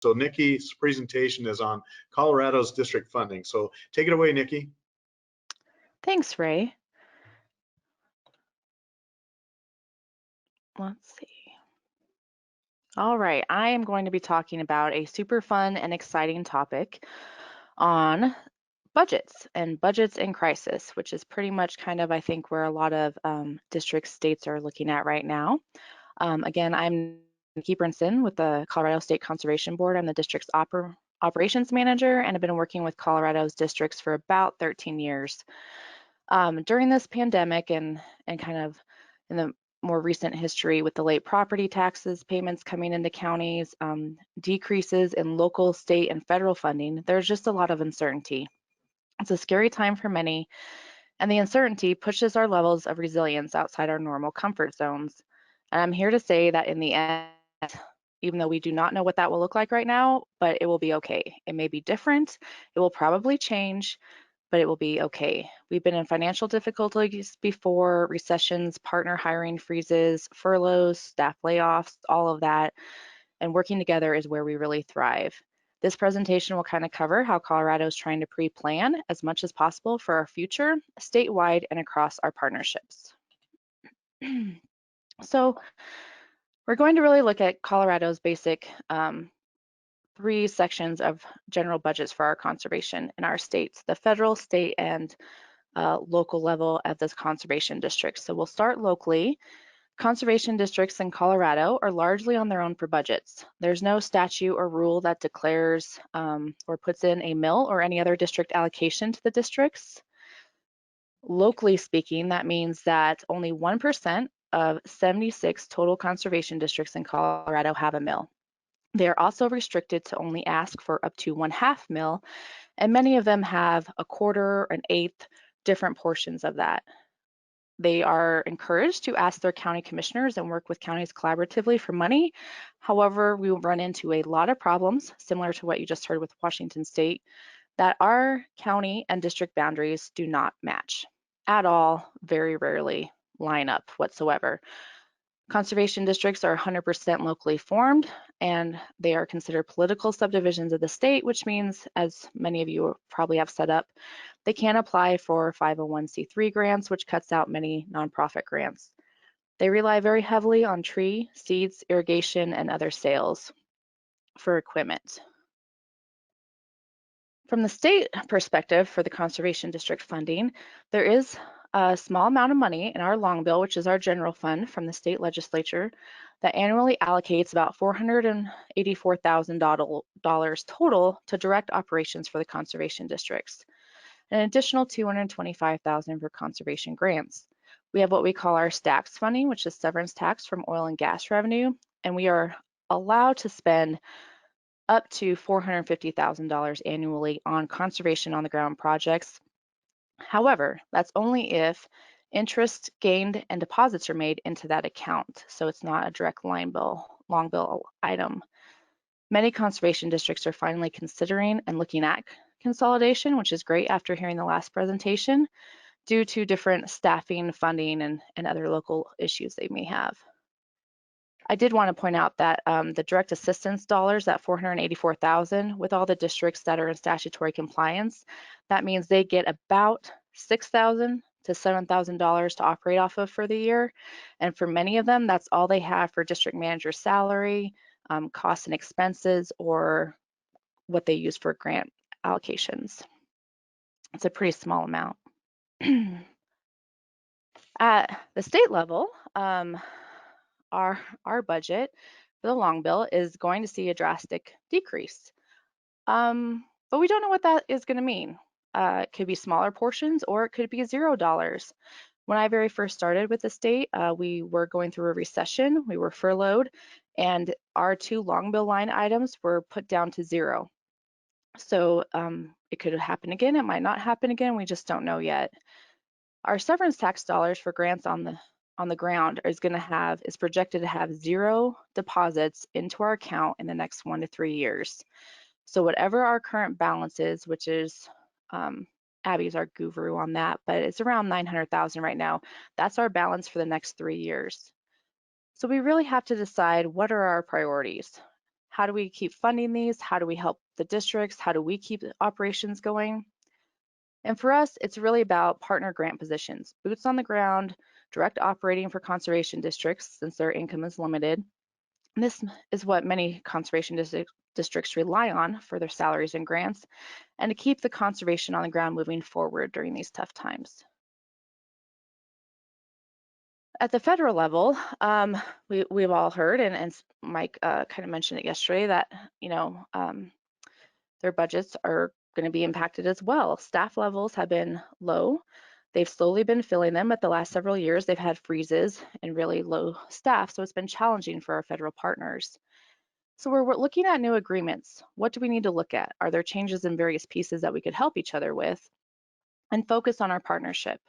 So Nikki's presentation is on Colorado's district funding. So take it away, Nikki. Thanks, Ray. Let's see. All right, I am going to be talking about a super fun and exciting topic on budgets and budgets in crisis, which is pretty much kind of, I think, where a lot of districts, states are looking at right now. Again, I'm Nikki Brinson with the Colorado State Conservation Board. I'm the district's operations manager, and I've been working with Colorado's districts for about 13 years. During this pandemic and kind of in the more recent history with the late property taxes payments coming into counties, decreases in local, state, and federal funding, there's just a lot of uncertainty. It's a scary time for many, and the uncertainty pushes our levels of resilience outside our normal comfort zones. And I'm here to say that in the end, even though we do not know what that will look like right now, but it will be okay. It may be different, it will probably change, but it will be okay. We've been in financial difficulties before, recessions, partner hiring freezes, furloughs, staff layoffs, all of that, and working together is where we really thrive. This presentation will kind of cover how Colorado is trying to pre-plan as much as possible for our future, statewide and across our partnerships. So we're going to really look at Colorado's basic 3 sections of general budgets for our conservation in our states, the federal, state, and local level at this conservation district. So we'll start locally. Conservation districts in Colorado are largely on their own for budgets. There's no statute or rule that declares or puts in a mill or any other district allocation to the districts. Locally speaking, that means that only 1% of 76 total conservation districts in Colorado have a mill. They are also restricted to only ask for up to 1/2 mill, and many of them have a quarter, an eighth, different portions of that. They are encouraged to ask their county commissioners and work with counties collaboratively for money. However, we will run into a lot of problems, similar to what you just heard with Washington State, that our county and district boundaries do not match at all, very rarely line up whatsoever. Conservation districts are 100% locally formed, and they are considered political subdivisions of the state, which means, as many of you probably have set up, they can apply for 501c3 grants, which cuts out many nonprofit grants. They rely very heavily on tree, seeds, irrigation, and other sales for equipment. From the state perspective for the conservation district funding, there is a small amount of money in our long bill, which is our general fund from the state legislature, that annually allocates about $484,000 total to direct operations for the conservation districts, an additional $225,000 for conservation grants. We have what we call our STAX funding, which is severance tax from oil and gas revenue, and we are allowed to spend up to $450,000 annually on conservation on the ground projects. However, that's only if interest gained and deposits are made into that account, so it's not a direct long bill item. Many conservation districts are finally considering and looking at consolidation, which is great after hearing the last presentation, due to different staffing, funding, and other local issues they may have. I did want to point out that the direct assistance dollars, that $484,000, with all the districts that are in statutory compliance, that means they get about $6,000 to $7,000 to operate off of for the year. And for many of them, that's all they have for district manager's salary, costs and expenses, or what they use for grant allocations. It's a pretty small amount. At the state level, our budget for the long bill is going to see a drastic decrease. But we don't know what that is going to mean. It could be smaller portions or it could be $0. When I very first started with the state, we were going through a recession, we were furloughed, and our 2 long bill line items were put down to 0. So it could happen again, it might not happen again, we just don't know yet. Our severance tax dollars for grants on the ground is projected to have 0 deposits into our account in the next 1 to 3 years. So whatever our current balance is, which is, Abby's our guru on that, but it's around $900,000 right now. That's our balance for the next 3 years. So we really have to decide, what are our priorities? How do we keep funding these? How do we help the districts? How do we keep the operations going? And for us, it's really about partner grant positions, boots on the ground, direct operating for conservation districts since their income is limited. And this is what many conservation districts rely on for their salaries and grants, and to keep the conservation on the ground moving forward during these tough times. At the federal level, we've all heard, and Mike kind of mentioned it yesterday, that you know their budgets are going to be impacted as well. Staff levels have been low. They've slowly been filling them, but the last several years they've had freezes and really low staff, so it's been challenging for our federal partners. So we're looking at new agreements. What do we need to look at? Are there changes in various pieces that we could help each other with? And focus on our partnership.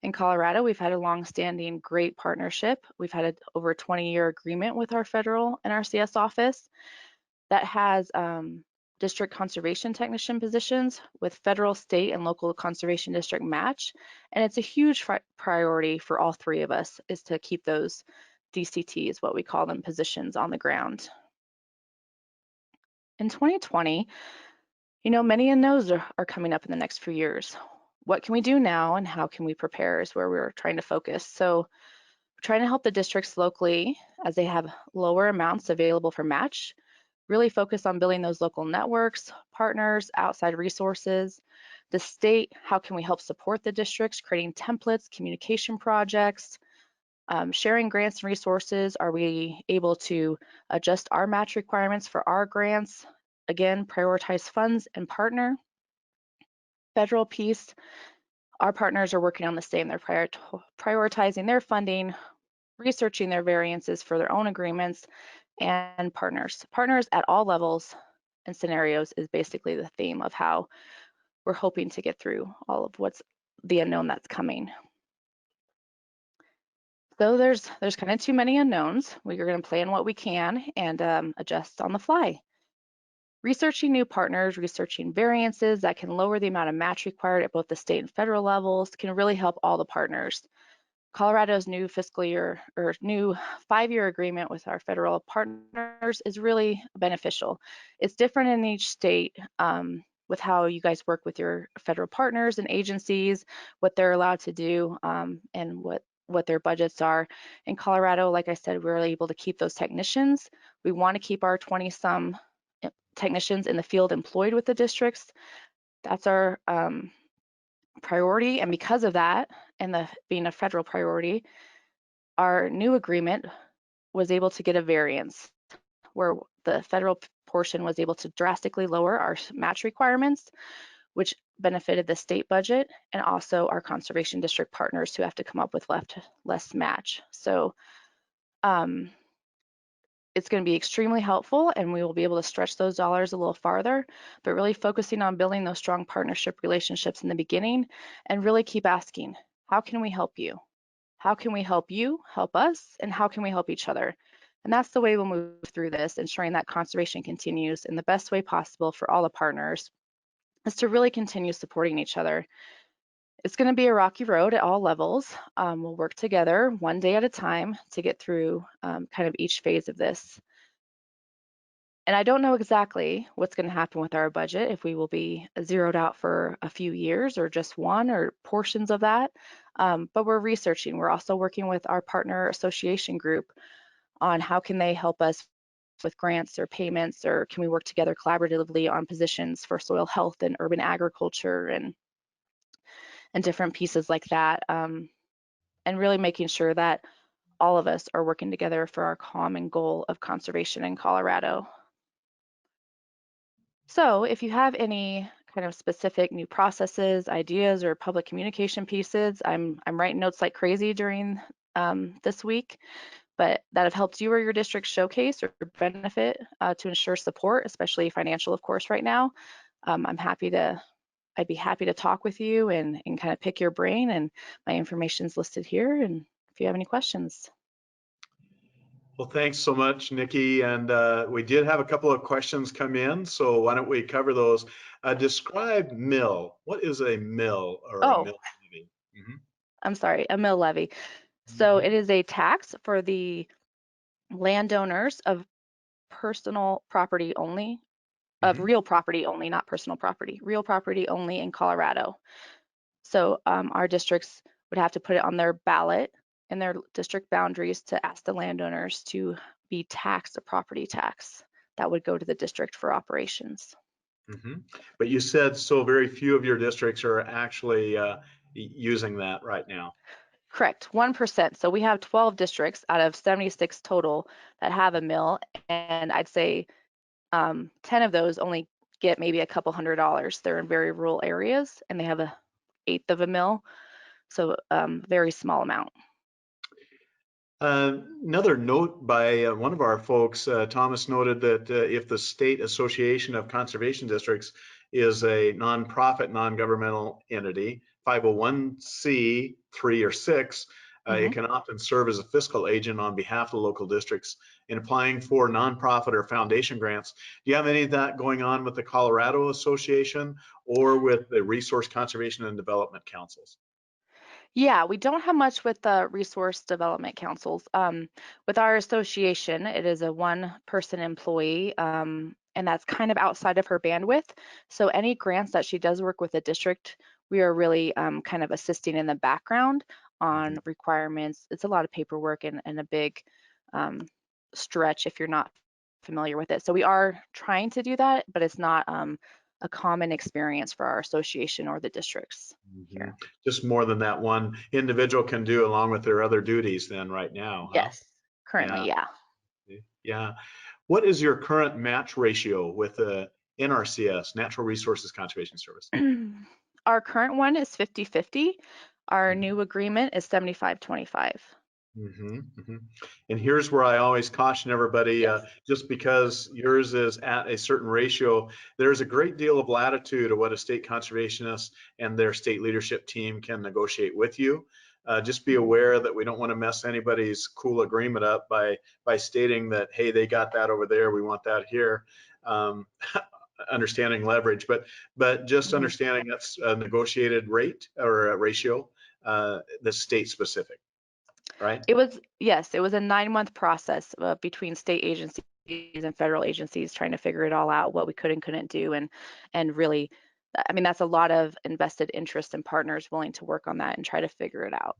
In Colorado, we've had a long-standing great partnership. We've had over a 20-year agreement with our federal NRCS office that has district conservation technician positions with federal, state, and local conservation district match. And it's a huge priority for all three of us is to keep those DCTs, what we call them, positions on the ground. In 2020, many unknowns are coming up in the next few years. What can we do now and how can we prepare is where we're trying to focus. So we're trying to help the districts locally as they have lower amounts available for match, really focus on building those local networks, partners, outside resources. The state, how can we help support the districts, creating templates, communication projects, sharing grants and resources. Are we able to adjust our match requirements for our grants? Again, prioritize funds and partner. Federal piece, our partners are working on the same. They're prioritizing their funding, researching their variances for their own agreements, and partners. Partners at all levels and scenarios is basically the theme of how we're hoping to get through all of what's the unknown that's coming. So there's kind of too many unknowns. We're going to plan what we can and adjust on the fly. Researching new partners, researching variances that can lower the amount of match required at both the state and federal levels can really help all the partners. Colorado's new fiscal year or new 5-year agreement with our federal partners is really beneficial. It's different in each state with how you guys work with your federal partners and agencies, what they're allowed to do, and what their budgets are. In Colorado, like I said, we're able to keep those technicians. We want to keep our 20-some technicians in the field employed with the districts. That's our priority, and because of that, and being a federal priority, our new agreement was able to get a variance where the federal portion was able to drastically lower our match requirements, which benefited the state budget and also our conservation district partners who have to come up with less match. So it's going to be extremely helpful, and we will be able to stretch those dollars a little farther, but really focusing on building those strong partnership relationships in the beginning and really keep asking, how can we help you? How can we help you, help us, and how can we help each other? And that's the way we'll move through this, ensuring that conservation continues in the best way possible for all the partners, is to really continue supporting each other. It's going to be a rocky road at all levels. We'll work together one day at a time to get through kind of each phase of this. And I don't know exactly what's going to happen with our budget, if we will be zeroed out for a few years or just one or portions of that. But we're researching. We're also working with our partner association group on how can they help us with grants or payments, or can we work together collaboratively on positions for soil health and urban agriculture and different pieces like that, and really making sure that all of us are working together for our common goal of conservation in Colorado. So if you have any kind of specific new processes, ideas, or public communication pieces, I'm writing notes like crazy during this week, but that have helped you or your district showcase or benefit to ensure support, especially financial, of course, right now. I'd be happy to talk with you and kind of pick your brain, and my information is listed here, and if you have any questions. Well, thanks so much, Nikki. And we did have a couple of questions come in, so why don't we cover those? Describe mill. What is a mill or a mill levy? I'm sorry, a mill levy. So it is a tax for the landowners of personal property only, of Mhm. real property only, not personal property, real property only in Colorado. So our districts would have to put it on their ballot in their district boundaries to ask the landowners to be taxed a property tax that would go to the district for operations. Mhm. But you said so very few of your districts are actually using that right now. Correct, 1%. So we have 12 districts out of 76 total that have a mill, and I'd say 10 of those only get maybe a couple $100s. They're in very rural areas and they have a eighth of a mill, so very small amount. Another note by one of our folks, Thomas, noted that if the State Association of Conservation Districts is a nonprofit, non-governmental entity, 501c3 or 6, it can often serve as a fiscal agent on behalf of the local districts in applying for nonprofit or foundation grants. Do you have any of that going on with the Colorado Association or with the Resource Conservation and Development Councils? Yeah, we don't have much with the resource development councils. With our association, it is a one-person employee, and that's kind of outside of her bandwidth. So any grants that she does work with the district, we are really kind of assisting in the background on Mhm. requirements. It's a lot of paperwork and a big um, stretch if you're not familiar with it. So we are trying to do that, but it's not a common experience for our association or the districts Mhm. here. Just more than that one individual can do along with their other duties then right now, huh? Yes, currently, Yeah, yeah. yeah. What is your current match ratio with the NRCS, Natural Resources Conservation Service? Our current one is 50/50. Our new agreement is 75/25. Mm-hmm, mm-hmm. And here's where I always caution everybody, Yes. just because yours is at a certain ratio, there's a great deal of latitude of what a state conservationist and their state leadership team can negotiate with you. Just be aware that we don't want to mess anybody's cool agreement up by stating that, hey, they got that over there, we want that here. Um, understanding leverage, but just Mhm. understanding that's a negotiated rate or a ratio, that's state specific, right? Yes, it was a 9-month process between state agencies and federal agencies trying to figure it all out, what we could and couldn't do, and really, I mean, that's a lot of invested interest and partners willing to work on that and try to figure it out.